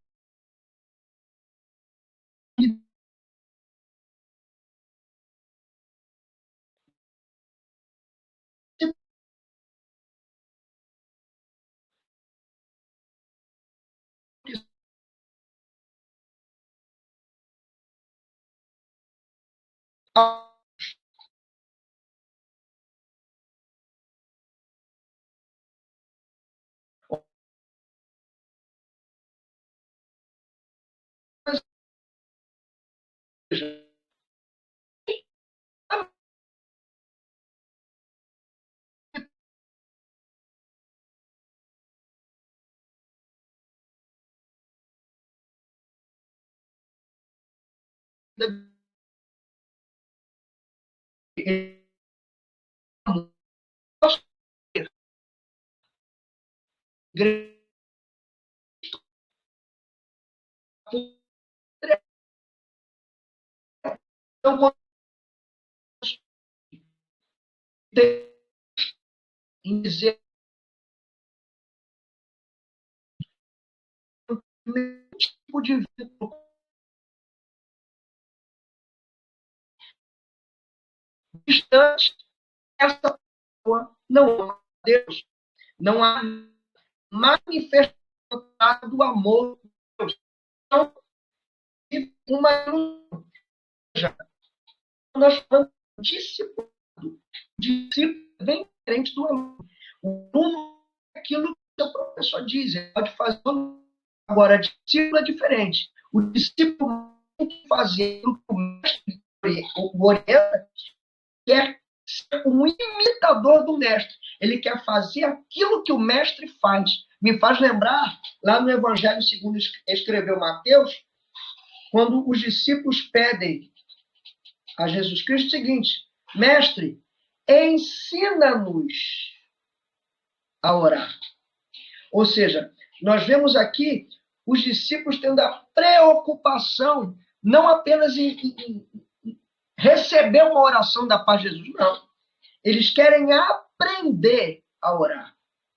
Então, em dizer nenhum tipo de vínculo distante, essa pessoa não ama Deus. Não há manifestação do amor de Deus. Então, uma ilusão. Nós falamos de discípulo. Discípulo é bem diferente do aluno. O aluno é aquilo que o seu professor diz, ele pode fazer. Agora, discípulo é diferente. O discípulo tem que fazer o que o mestre o orienta, quer ser um imitador do mestre. Ele quer fazer aquilo que o mestre faz. Me faz lembrar, lá no Evangelho segundo escreveu Mateus, quando os discípulos pedem a Jesus Cristo o seguinte: mestre, ensina-nos a orar. Ou seja, nós vemos aqui os discípulos tendo a preocupação não apenas em receber uma oração da paz de Jesus, não. Eles querem aprender a orar.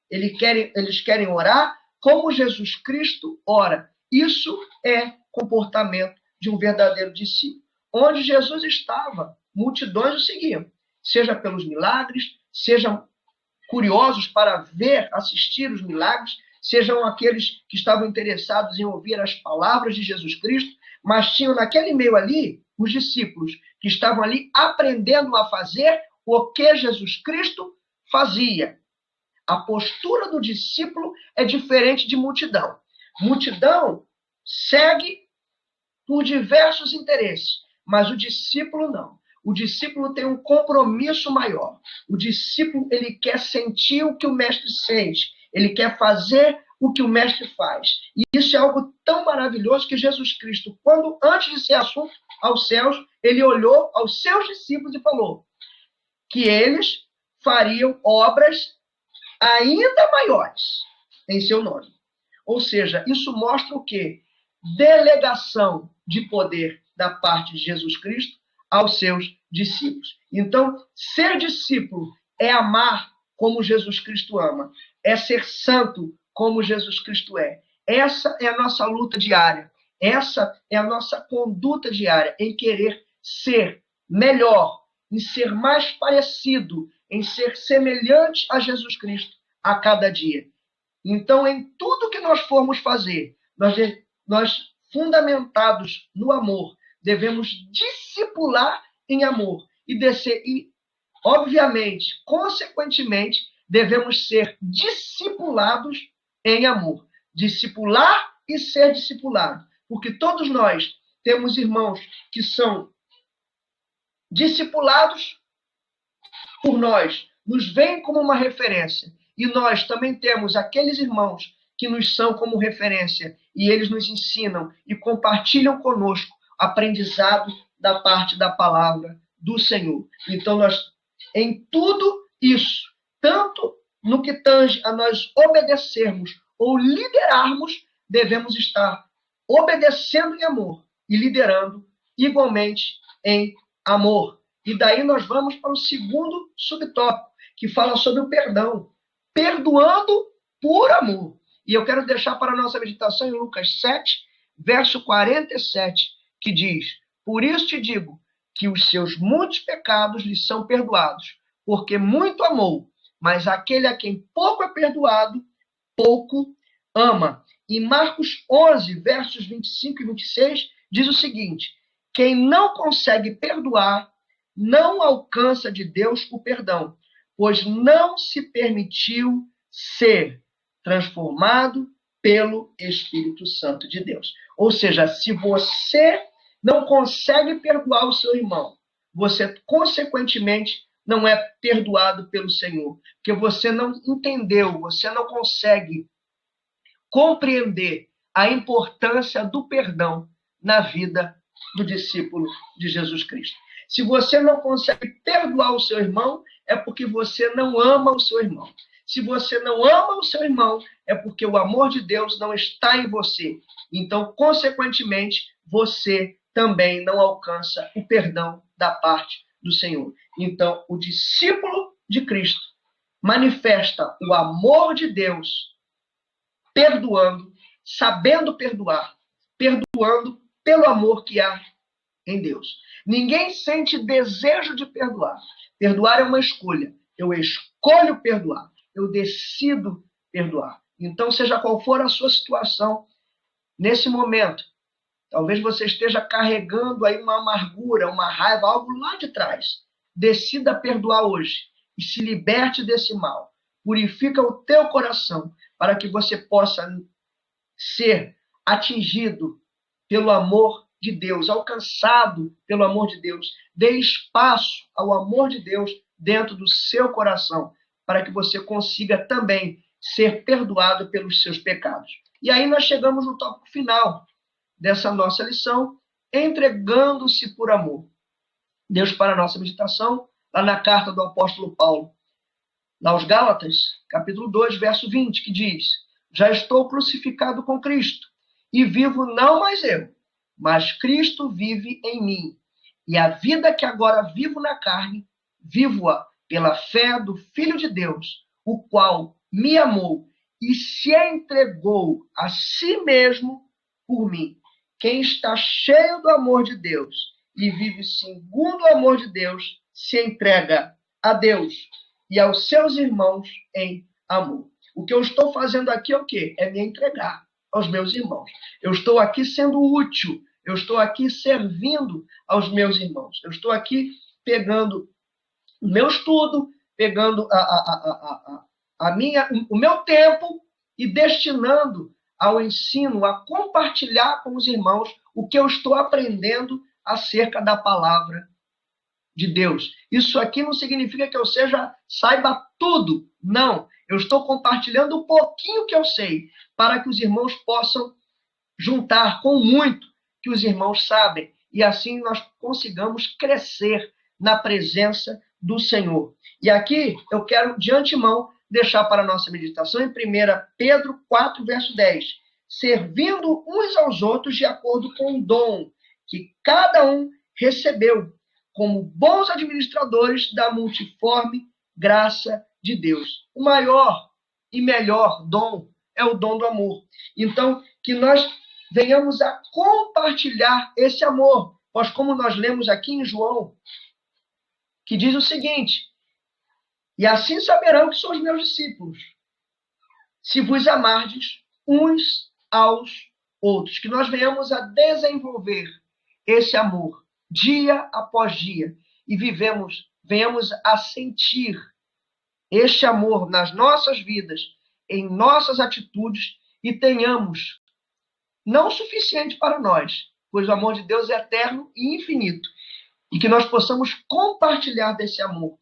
Eles querem orar como Jesus Cristo ora. Isso é comportamento de um verdadeiro discípulo. Onde Jesus estava, multidões o seguiam, seja pelos milagres, sejam curiosos para ver, assistir os milagres, sejam aqueles que estavam interessados em ouvir as palavras de Jesus Cristo, mas tinham naquele meio ali os discípulos que estavam ali aprendendo a fazer o que Jesus Cristo fazia. A postura do discípulo é diferente de multidão. Multidão segue por diversos interesses, mas o discípulo não. O discípulo tem um compromisso maior. O discípulo, ele quer sentir o que o mestre sente. Ele quer fazer o que o mestre faz. E isso é algo tão maravilhoso que Jesus Cristo, quando antes de ser assunto aos céus, ele olhou aos seus discípulos e falou que eles fariam obras ainda maiores em seu nome. Ou seja, isso mostra o quê? Delegação de poder da parte de Jesus Cristo aos seus discípulos. Então, ser discípulo é amar como Jesus Cristo ama, é ser santo como Jesus Cristo é. Essa é a nossa luta diária, essa é a nossa conduta diária em querer ser melhor, em ser mais parecido, em ser semelhante a Jesus Cristo a cada dia. Então, em tudo que nós formos fazer, nós fundamentados no amor, devemos discipular em amor e, obviamente, consequentemente, devemos ser discipulados em amor. Discipular e ser discipulado. Porque todos nós temos irmãos que são discipulados por nós, nos veem como uma referência. E nós também temos aqueles irmãos que nos são como referência e eles nos ensinam e compartilham conosco aprendizado da parte da palavra do Senhor. Então, nós, em tudo isso, tanto no que tange a nós obedecermos ou liderarmos, devemos estar obedecendo em amor e liderando igualmente em amor. E daí nós vamos para o segundo subtópico, que fala sobre o perdão. Perdoando por amor. E eu quero deixar para a nossa meditação em Lucas 7, verso 47, que diz: por isso te digo que os seus muitos pecados lhe são perdoados, porque muito amou, mas aquele a quem pouco é perdoado, pouco ama. Em Marcos 11, versos 25 e 26, diz o seguinte: quem não consegue perdoar, não alcança de Deus o perdão, pois não se permitiu ser transformado pelo Espírito Santo de Deus. Ou seja, se você não consegue perdoar o seu irmão, você, consequentemente, não é perdoado pelo Senhor, porque você não entendeu, você não consegue compreender a importância do perdão na vida do discípulo de Jesus Cristo. Se você não consegue perdoar o seu irmão, é porque você não ama o seu irmão. Se você não ama o seu irmão, é porque o amor de Deus não está em você. Então, consequentemente, você também não alcança o perdão da parte do Senhor. Então, o discípulo de Cristo manifesta o amor de Deus perdoando, sabendo perdoar, perdoando pelo amor que há em Deus. Ninguém sente desejo de perdoar. Perdoar é uma escolha. Eu escolho perdoar. Eu decido perdoar. Então, seja qual for a sua situação, nesse momento, talvez você esteja carregando aí uma amargura, uma raiva, algo lá de trás. Decida perdoar hoje e se liberte desse mal. Purifica o teu coração para que você possa ser atingido pelo amor de Deus, alcançado pelo amor de Deus. Dê espaço ao amor de Deus dentro do seu coração, para que você consiga também ser perdoado pelos seus pecados. E aí nós chegamos no tópico final dessa nossa lição, entregando-se por amor. Deus para a nossa meditação, lá na carta do apóstolo Paulo, lá aos Gálatas, capítulo 2, verso 20, que diz: já estou crucificado com Cristo, e vivo não mais eu, mas Cristo vive em mim. E a vida que agora vivo na carne, vivo-a pela fé do Filho de Deus, o qual me amou e se entregou a si mesmo por mim. Quem está cheio do amor de Deus e vive segundo o amor de Deus, se entrega a Deus e aos seus irmãos em amor. O que eu estou fazendo aqui é o quê? É me entregar aos meus irmãos. Eu estou aqui sendo útil. Eu estou aqui servindo aos meus irmãos. Eu estou aqui pegando o meu estudo, pegando o meu tempo e destinando ao ensino, a compartilhar com os irmãos o que eu estou aprendendo acerca da palavra de Deus. Isso aqui não significa que eu saiba tudo. Não. Eu estou compartilhando um pouquinho que eu sei, para que os irmãos possam juntar com muito que os irmãos sabem, e assim nós consigamos crescer na presença do Senhor. E aqui eu quero, de antemão, deixar para a nossa meditação em 1 Pedro 4, verso 10. Servindo uns aos outros de acordo com o dom que cada um recebeu, como bons administradores da multiforme graça de Deus. O maior e melhor dom é o dom do amor. Então, que nós venhamos a compartilhar esse amor. Pois como nós lemos aqui em João, que diz o seguinte: e assim saberão que são os meus discípulos, se vos amardes uns aos outros. Que nós venhamos a desenvolver esse amor dia após dia e venhamos a sentir este amor nas nossas vidas, em nossas atitudes, e tenhamos não o suficiente para nós, pois o amor de Deus é eterno e infinito, e que nós possamos compartilhar desse amor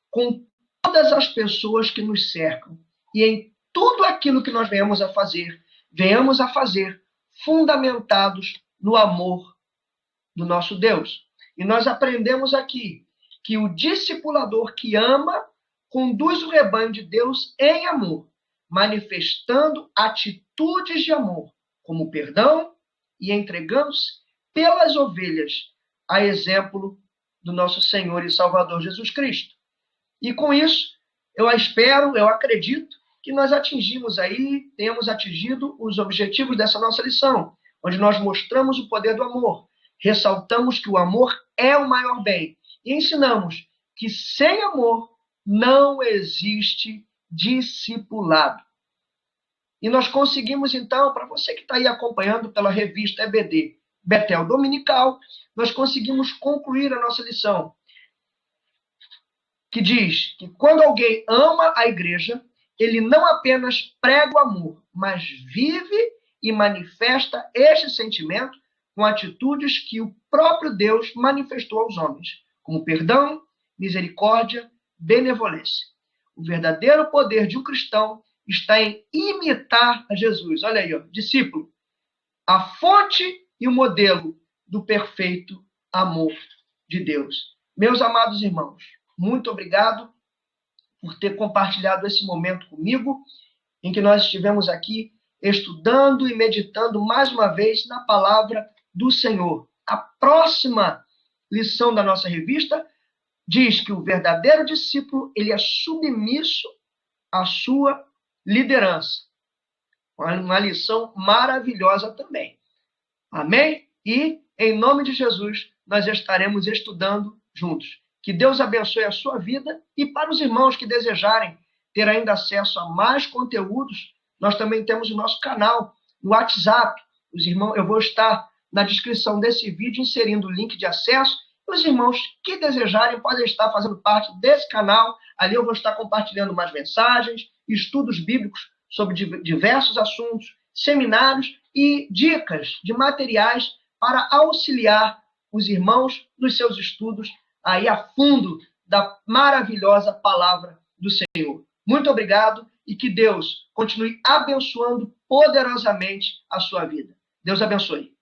com todas as pessoas que nos cercam, e em tudo aquilo que nós venhamos a fazer fundamentados no amor do nosso Deus. E nós aprendemos aqui que o discipulador que ama conduz o rebanho de Deus em amor, manifestando atitudes de amor, como perdão e entregando-se pelas ovelhas, a exemplo do nosso Senhor e Salvador Jesus Cristo. E com isso, eu acredito que nós tenhamos atingido os objetivos dessa nossa lição, onde nós mostramos o poder do amor, ressaltamos que o amor é o maior bem e ensinamos que sem amor não existe discipulado. E nós conseguimos, então, para você que está aí acompanhando pela revista EBD, Betel Dominical, nós conseguimos concluir a nossa lição, que diz que quando alguém ama a igreja, ele não apenas prega o amor, mas vive e manifesta este sentimento com atitudes que o próprio Deus manifestou aos homens, como perdão, misericórdia, benevolência. O verdadeiro poder de um cristão está em imitar a Jesus. Olha aí, ó, discípulo. A fonte e o modelo do perfeito amor de Deus. Meus amados irmãos, muito obrigado por ter compartilhado esse momento comigo, em que nós estivemos aqui estudando e meditando mais uma vez na palavra do Senhor. A próxima lição da nossa revista diz que o verdadeiro discípulo, ele é submisso à sua liderança. Uma lição maravilhosa também. Amém? E, em nome de Jesus, nós estaremos estudando juntos. Que Deus abençoe a sua vida, e para os irmãos que desejarem ter ainda acesso a mais conteúdos, nós também temos o nosso canal no WhatsApp. Os irmãos, eu vou estar na descrição desse vídeo inserindo o link de acesso. Os irmãos que desejarem podem estar fazendo parte desse canal. Ali eu vou estar compartilhando mais mensagens, estudos bíblicos sobre diversos assuntos, seminários e dicas de materiais para auxiliar os irmãos nos seus estudos aí a fundo da maravilhosa palavra do Senhor. Muito obrigado e que Deus continue abençoando poderosamente a sua vida. Deus abençoe.